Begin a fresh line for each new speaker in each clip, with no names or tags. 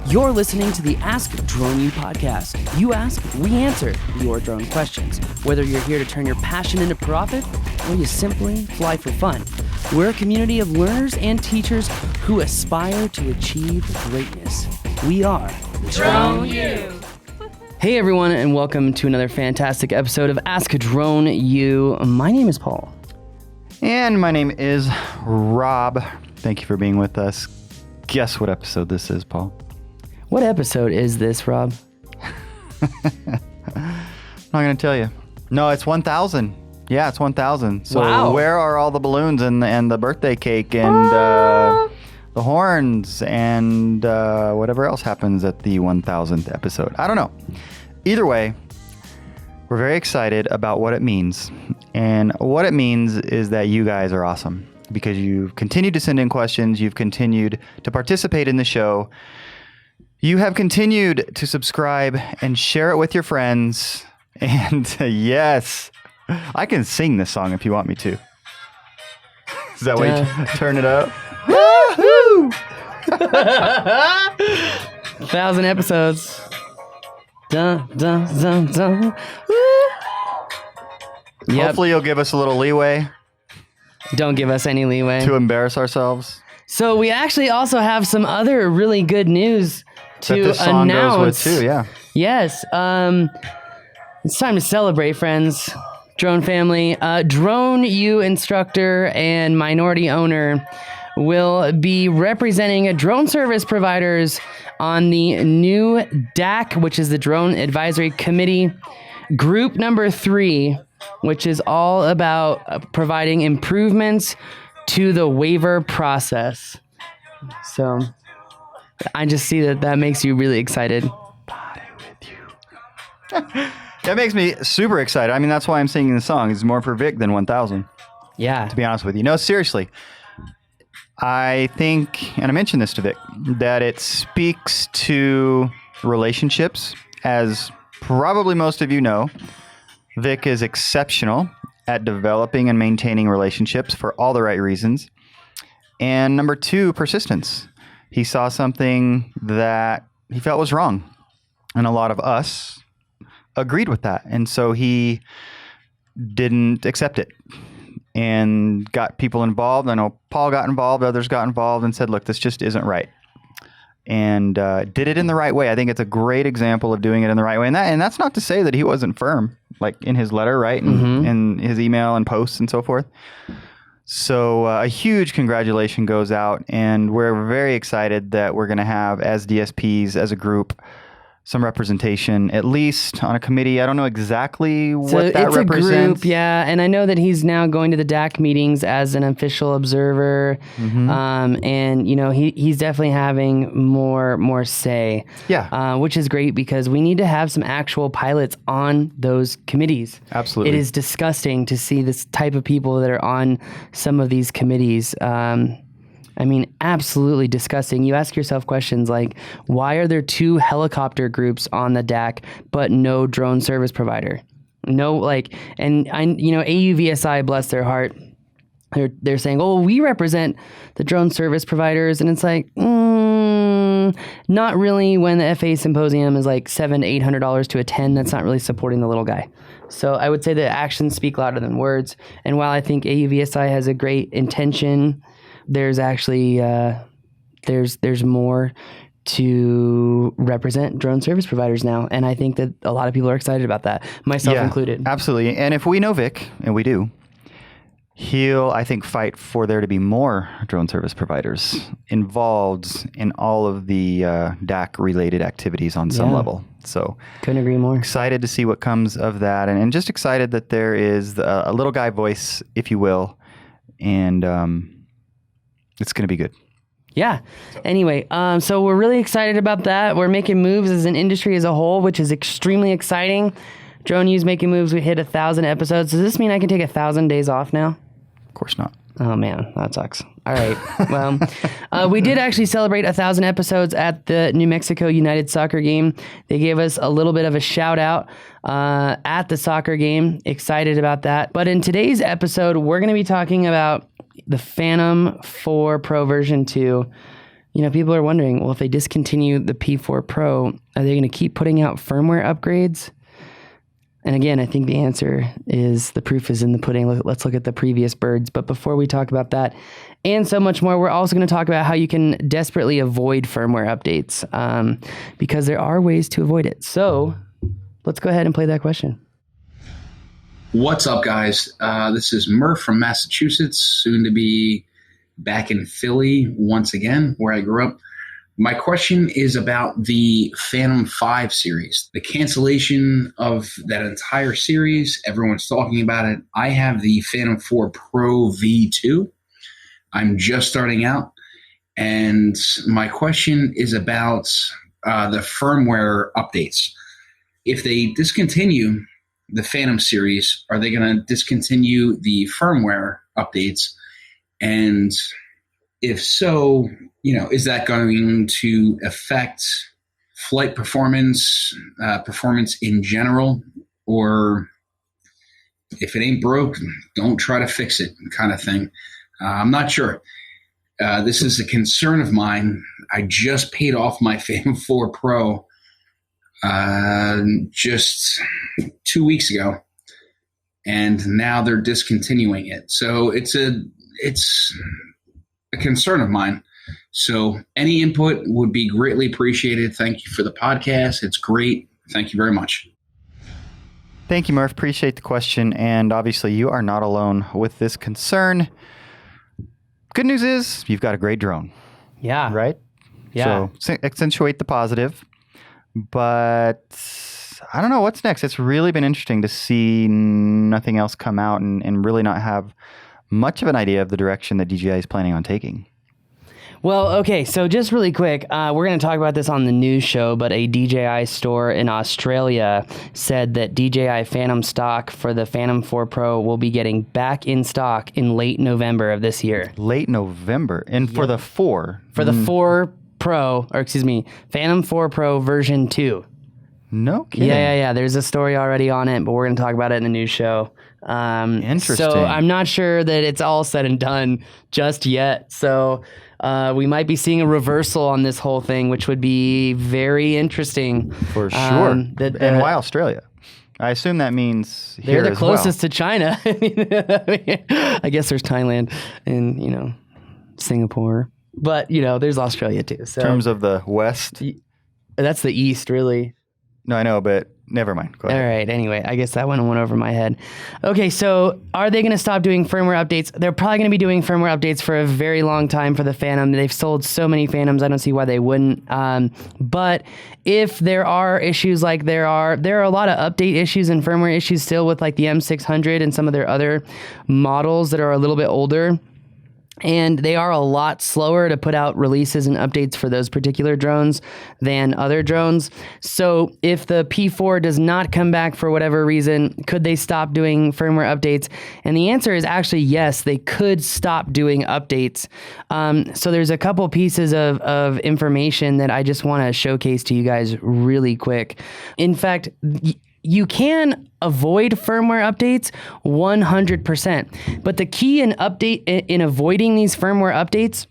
You're listening to the Ask Drone U podcast. You ask, we answer your drone questions. Whether you're here to turn your passion into profit or you simply fly for fun, we're a community of learners and teachers who aspire to achieve greatness. We are
Drone U.
Hey everyone, and welcome to another fantastic episode of Ask Drone U. My name is Paul.
And my name is Rob. Thank you for being with us. Guess what episode this is, Paul?
What episode is this, Rob?
I'm not going to tell you. No, it's 1,000. Yeah, it's 1,000. So
wow.
Where are all the balloons and the birthday cake and the horns and whatever else happens at the 1,000th episode? I don't know. Either way, we're very excited about what it means. And what it means is that you guys are awesome because you've continued to send in questions. You've continued to participate in the show. You have continued to subscribe and share it with your friends. And yes, I can sing this song if you want me to. Is that way you turn it up?
Woohoo! 1,000 episodes. Dun, dun, dun, dun. Woo! Yep.
Hopefully you'll give us a little leeway.
Don't give us any leeway.
To embarrass ourselves.
So we actually also have some other really good news to
that this song
announce.
goes with too, yeah.
Yes. It's time to celebrate, friends. Drone family. Drone U instructor and minority owner will be representing drone service providers on the new DAC, which is the Drone Advisory Committee, group number 3, which is all about providing improvements to the waiver process. So I just see that makes you really excited.
Party with you. That makes me super excited. I mean, that's why I'm singing the song. It's more for Vic than 1,000.
Yeah.
To be honest with you. No, seriously. I think, and I mentioned this to Vic, that it speaks to relationships. As probably most of you know, Vic is exceptional at developing and maintaining relationships for all the right reasons. And number 2, persistence. He saw something that he felt was wrong. And a lot of us agreed with that. And so he didn't accept it and got people involved. I know Paul got involved, others got involved and said, look, this just isn't right. And did it in the right way. I think it's a great example of doing it in the right way. And that's not to say that he wasn't firm, like in his letter, right? And in his email and posts and so forth. So a huge congratulations goes out, and we're very excited that we're going to have, as DSPs, as a group, some representation, at least on a committee. I don't know exactly what that represents.
It's a group, yeah. And I know that he's now going to the DAC meetings as an official observer. And, you know, he's definitely having more say.
Yeah.
Which is great because we need to have some actual pilots on those committees.
Absolutely.
It is disgusting to see this type of people that are on some of these committees. I mean, absolutely disgusting. You ask yourself questions like, why are there 2 helicopter groups on the DAC, but no drone service provider? No, and AUVSI, bless their heart, they're saying, oh, we represent the drone service providers. And it's like, not really, when the FAA symposium is like $700 to $800 to attend. That's not really supporting the little guy. So I would say that actions speak louder than words. And while I think AUVSI has a great intention, there's actually there's more to represent drone service providers now, and I think that a lot of people are excited about that, myself included.
Absolutely. And if we know Vic, and we do, he'll, I think, fight for there to be more drone service providers involved in all of the DAC related activities on some level. So
couldn't agree more.
Excited to see what comes of that, and just excited that there is a little guy voice, if you will, and it's going to be good.
Yeah. Anyway, so we're really excited about that. We're making moves as an industry as a whole, which is extremely exciting. Drone U's making moves. We hit 1,000 episodes. Does this mean I can take 1,000 days off now?
Of course not.
Oh, man. That sucks. All right. Well, we did actually celebrate 1,000 episodes at the New Mexico United soccer game. They gave us a little bit of a shout out at the soccer game. Excited about that. But in today's episode, we're going to be talking about the Phantom 4 Pro version 2. people are wondering, well, if they discontinue the P4 Pro, are they going to keep putting out firmware upgrades? And again, I think the answer is the proof is in the pudding. Let's look at the previous birds. But before we talk about that and so much more, we're also going to talk about how you can desperately avoid firmware updates because there are ways to avoid it. So let's go ahead and play that question.
What's up, guys? This is Murph from Massachusetts, soon to be back in Philly once again, where I grew up. My question is about the Phantom 5 series, the cancellation of that entire series. Everyone's talking about it. I have the Phantom 4 Pro V2. I'm just starting out. And my question is about the firmware updates. If they discontinue the Phantom series, are they going to discontinue the firmware updates? And if so, is that going to affect flight performance, performance in general? Or if it ain't broke, don't try to fix it kind of thing. I'm not sure. This is a concern of mine. I just paid off my Phantom 4 Pro just 2 weeks ago, and now they're discontinuing it. So it's a concern of mine. So any input would be greatly appreciated. Thank you for the podcast. It's great. Thank you very much.
Thank you, Murph. Appreciate the question. And obviously, you are not alone with this concern. Good news is you've got a great drone.
Yeah.
Right?
Yeah.
So accentuate the positive. But I don't know what's next. It's really been interesting to see nothing else come out and really not have much of an idea of the direction that DJI is planning on taking.
Well, okay, so just really quick, we're going to talk about this on the news show, but a DJI store in Australia said that DJI Phantom stock for the Phantom 4 Pro will be getting back in stock in late November of this year.
Late November? And for the 4?
For the 4 Pro, Phantom 4 Pro version 2.
No kidding.
Yeah. There's a story already on it, but we're going to talk about it in the news show.
Interesting.
So I'm not sure that it's all said and done just yet. So we might be seeing a reversal on this whole thing, which would be very interesting.
For sure. And why Australia? I assume that means here
they're the closest
to
China. I guess there's Thailand and, Singapore. But, there's Australia too. So
in terms of the West?
That's the East, really.
No, I know, but never mind. Go ahead.
All right. Anyway, I guess that one went over my head. Okay, so are they going to stop doing firmware updates? They're probably going to be doing firmware updates for a very long time for the Phantom. They've sold so many Phantoms, I don't see why they wouldn't. But if there are issues like there are a lot of update issues and firmware issues still with like the M600 and some of their other models that are a little bit older. And they are a lot slower to put out releases and updates for those particular drones than other drones. So if the P4 does not come back for whatever reason, could they stop doing firmware updates? And the answer is actually yes, they could stop doing updates. So there's a couple pieces of information that I just want to showcase to you guys really quick. In fact, you can avoid firmware updates 100%. But the key in avoiding these firmware updates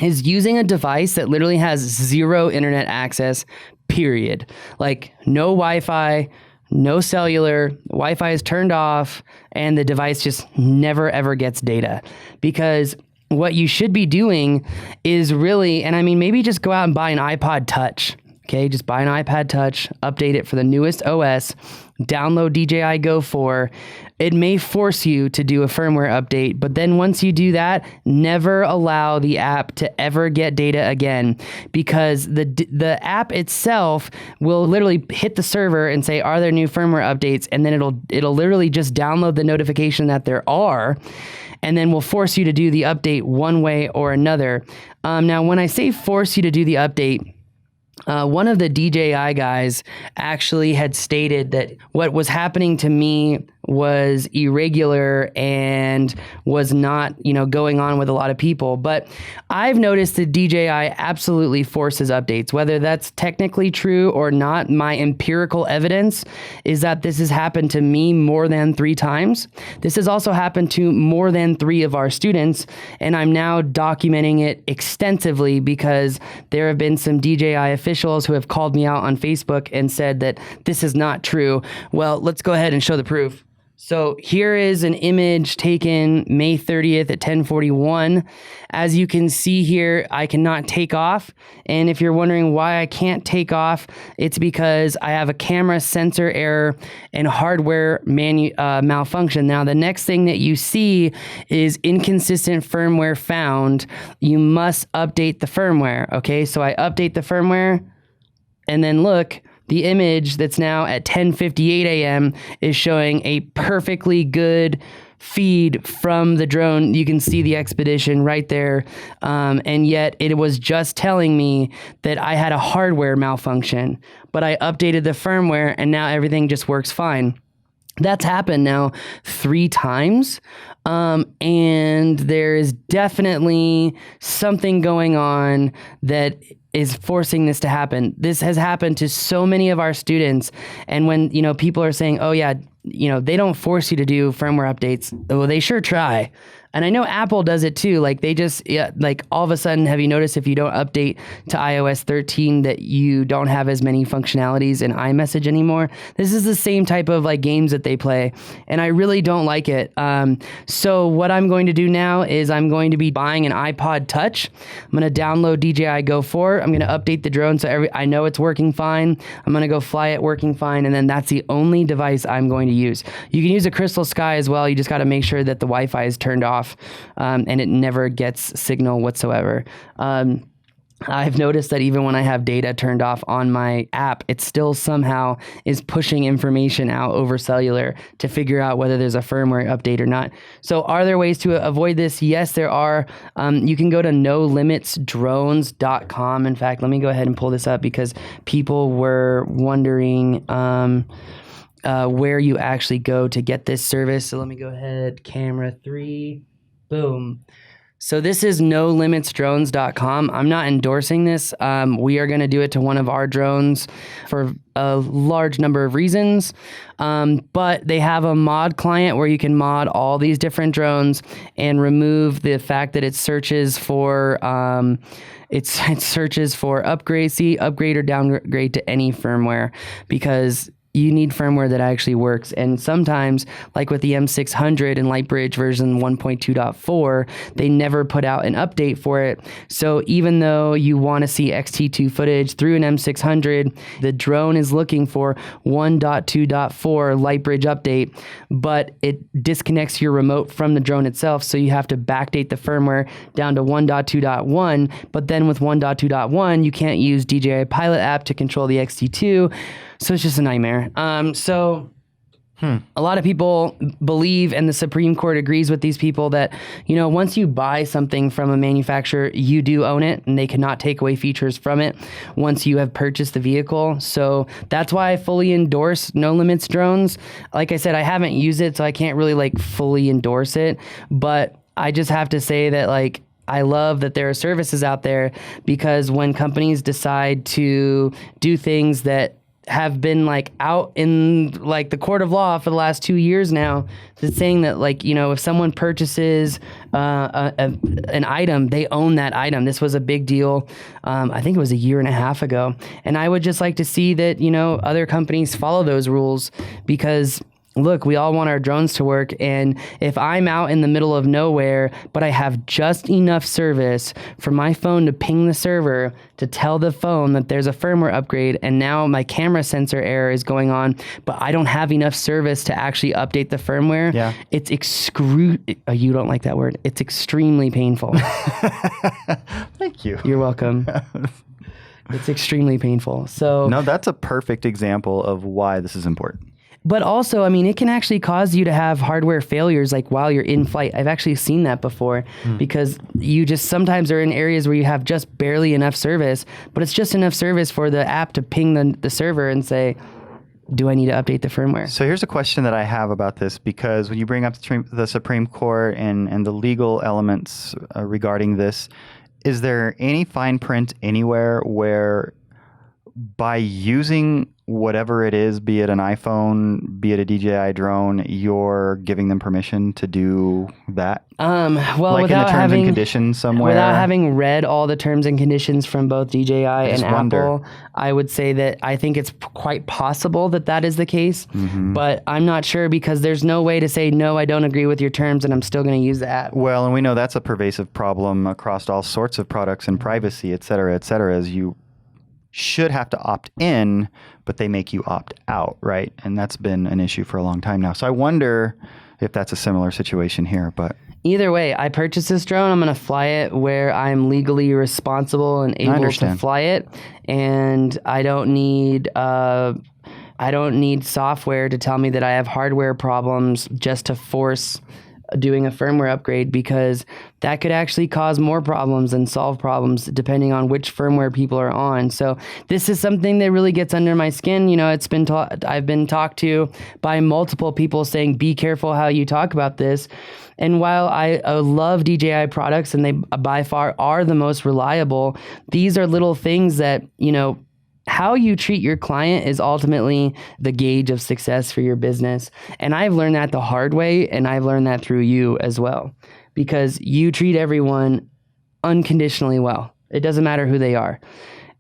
is using a device that literally has zero internet access, period. Like no Wi-Fi, no cellular, Wi-Fi is turned off, and the device just never ever gets data. Because what you should be doing is really, and I mean, maybe just go out and buy an iPod Touch. Okay, just buy an iPad Touch, update it for the newest OS, download DJI Go 4. It may force you to do a firmware update, but then once you do that, never allow the app to ever get data again, because the app itself will literally hit the server and say, are there new firmware updates? And then it'll literally just download the notification that there are, and then will force you to do the update one way or another. Now, when I say force you to do the update, one of the DJI guys actually had stated that what was happening to me was irregular and was not, going on with a lot of people. But I've noticed that DJI absolutely forces updates, whether that's technically true or not. My empirical evidence is that this has happened to me more than 3 times. This has also happened to more than 3 of our students, and I'm now documenting it extensively because there have been some DJI officials who have called me out on Facebook and said that this is not true. Well, let's go ahead and show the proof. So here is an image taken May 30th at 10:41. As you can see here, I cannot take off. And if you're wondering why I can't take off, it's because I have a camera sensor error and hardware malfunction. Now, the next thing that you see is inconsistent firmware found. You must update the firmware. Okay, so I update the firmware, and then look, the image that's now at 10:58 a.m. is showing a perfectly good feed from the drone. You can see the expedition right there. And yet it was just telling me that I had a hardware malfunction, but I updated the firmware and now everything just works fine. That's happened now 3 times. And there is definitely something going on that is forcing this to happen. This has happened to so many of our students. And when, people are saying, oh yeah, they don't force you to do firmware updates. Well, they sure try. And I know Apple does it too. Like they just, all of a sudden, have you noticed if you don't update to iOS 13 that you don't have as many functionalities in iMessage anymore? This is the same type of games that they play. And I really don't like it. So what I'm going to do now is I'm going to be buying an iPod Touch. I'm going to download DJI Go 4. I'm going to update the drone so I know it's working fine. I'm going to go fly it working fine. And then that's the only device I'm going to use. You can use a Crystal Sky as well. You just got to make sure that the Wi-Fi is turned off. And it never gets signal whatsoever. I've noticed that even when I have data turned off on my app, it still somehow is pushing information out over cellular to figure out whether there's a firmware update or not. So are there ways to avoid this? Yes, there are. You can go to nolimitsdrones.com. In fact, let me go ahead and pull this up because people were wondering where you actually go to get this service. So let me go ahead, camera 3. Boom. So this is nolimitsdrones.com. I'm not endorsing this. We are going to do it to one of our drones for a large number of reasons. But they have a mod client where you can mod all these different drones and remove the fact that it searches for it searches for upgrade or downgrade to any firmware, because you need firmware that actually works. And sometimes, like with the M600 and Lightbridge version 1.2.4, they never put out an update for it. So even though you want to see XT2 footage through an M600, the drone is looking for 1.2.4 Lightbridge update, but it disconnects your remote from the drone itself. So you have to backdate the firmware down to 1.2.1, but then with 1.2.1, you can't use DJI Pilot app to control the XT2. So it's just a nightmare. A lot of people believe, and the Supreme Court agrees with these people, that, once you buy something from a manufacturer, you do own it, and they cannot take away features from it once you have purchased the vehicle. So that's why I fully endorse No Limits Drones. Like I said, I haven't used it, so I can't really fully endorse it. But I just have to say that I love that there are services out there, because when companies decide to do things that have been out in the court of law for the last 2 years now, it's saying that if someone purchases an item, they own that item. This was a big deal. I think it was 1.5 years ago. And I would just like to see that, other companies follow those rules, because look, we all want our drones to work, and if I'm out in the middle of nowhere, but I have just enough service for my phone to ping the server to tell the phone that there's a firmware upgrade, and now my camera sensor error is going on, but I don't have enough service to actually update the firmware, it's you don't like that word. It's extremely painful.
Thank you.
You're welcome. It's extremely painful. So
no, that's a perfect example of why this is important.
But also, it can actually cause you to have hardware failures while you're in flight. I've actually seen that before, because you just sometimes are in areas where you have just barely enough service, but it's just enough service for the app to ping the server and say, do I need to update the firmware?
So here's a question that I have about this, because when you bring up the Supreme Court and the legal elements regarding this, is there any fine print anywhere where by using whatever it is, be it an iPhone, be it a DJI drone, you're giving them permission to do that?
Well,
like in the
without
terms and conditions somewhere?
without having read all the terms and conditions from both DJI and Apple, I would say that I think it's quite possible that that is the case, but I'm not sure, because there's no way to say, no, I don't agree with your terms and I'm still going to use the app.
Well, and we know that's a pervasive problem across all sorts of products and privacy, et cetera, as you should have to opt in, but they make you opt out, right? And that's been an issue for a long time now. So I wonder if that's a similar situation here, but...
Either way, I purchased this drone. I'm going to fly it where I'm legally responsible and able to fly it, and I don't need software to tell me that I have hardware problems just to force doing a firmware upgrade, because that could actually cause more problems than solve problems depending on which firmware people are on. So this is something that really gets under my skin. You know, I've been talked to by multiple people saying, be careful how you talk about this. And while I love DJI products and they by far are the most reliable, these are little things that, you know, how you treat your client is ultimately the gauge of success for your business. And I've learned that the hard way, and I've learned that through you as well, because you treat everyone unconditionally well. It doesn't matter who they are.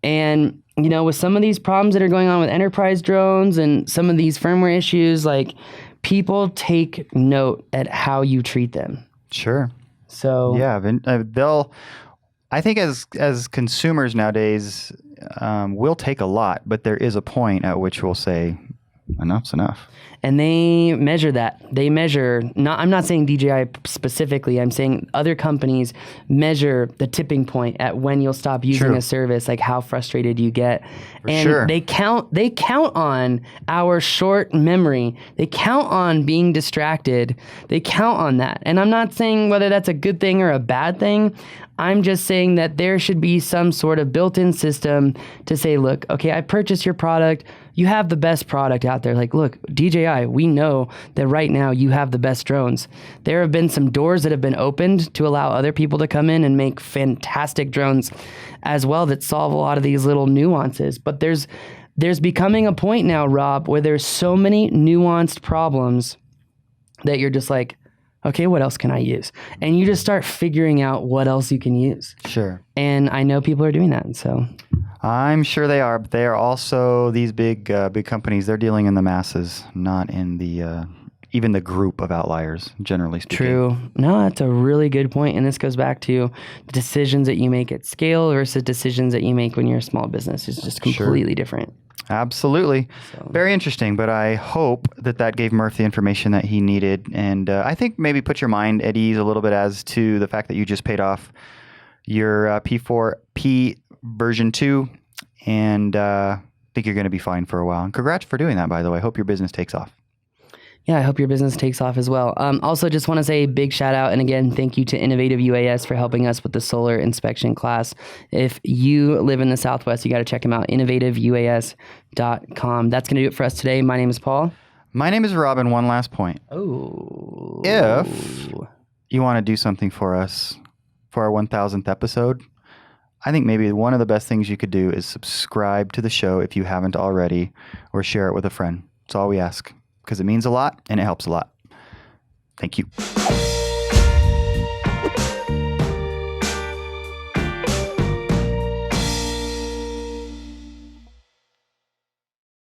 And, you know, with some of these problems that are going on with enterprise drones and some of these firmware issues, like, people take note at how you treat them.
Sure.
So
yeah, I think as consumers nowadays, we'll take a lot, but there is a point at which we'll say, enough's enough.
And they measure that. They measure, I'm not saying DJI specifically, I'm saying other companies measure the tipping point at when you'll stop using a service, like how frustrated you get. And they count on our short memory. They count on being distracted. They count on that. And I'm not saying whether that's a good thing or a bad thing. I'm just saying that there should be some sort of built-in system to say, look, okay, I purchased your product. You have the best product out there. Like, look, DJI, we know that right now you have the best drones. There have been some doors that have been opened to allow other people to come in and make fantastic drones as well that solve a lot of these little nuances. But there's becoming a point now, Rob, where there's so many nuanced problems that you're just like, okay, what else can I use? And you just start figuring out what else you can use.
Sure.
And I know people are doing that, so.
I'm sure they are, but they are also these big companies. They're dealing in the masses, not in the even the group of outliers, generally speaking.
True. No, that's a really good point. And this goes back to the decisions that you make at scale versus decisions that you make when you're a small business. It's just completely different.
Absolutely. So. Very interesting, but I hope that gave Murph the information that he needed. And I think maybe put your mind at ease a little bit as to the fact that you just paid off your P4P version 2, and I think you're going to be fine for a while. And congrats for doing that, by the way. I hope your business takes off.
Yeah, I hope your business takes off as well. Also, just want to say a big shout out, and again, thank you to Innovative UAS for helping us with the solar inspection class. If you live in the Southwest, you got to check them out, innovativeuas.com. That's going to do it for us today. My name is Paul.
My name is Robin. One last point.
Oh.
If you want to do something for us for our 1000th episode, I think maybe one of the best things you could do is subscribe to the show if you haven't already, or share it with a friend. That's all we ask, because it means a lot and it helps a lot. Thank you.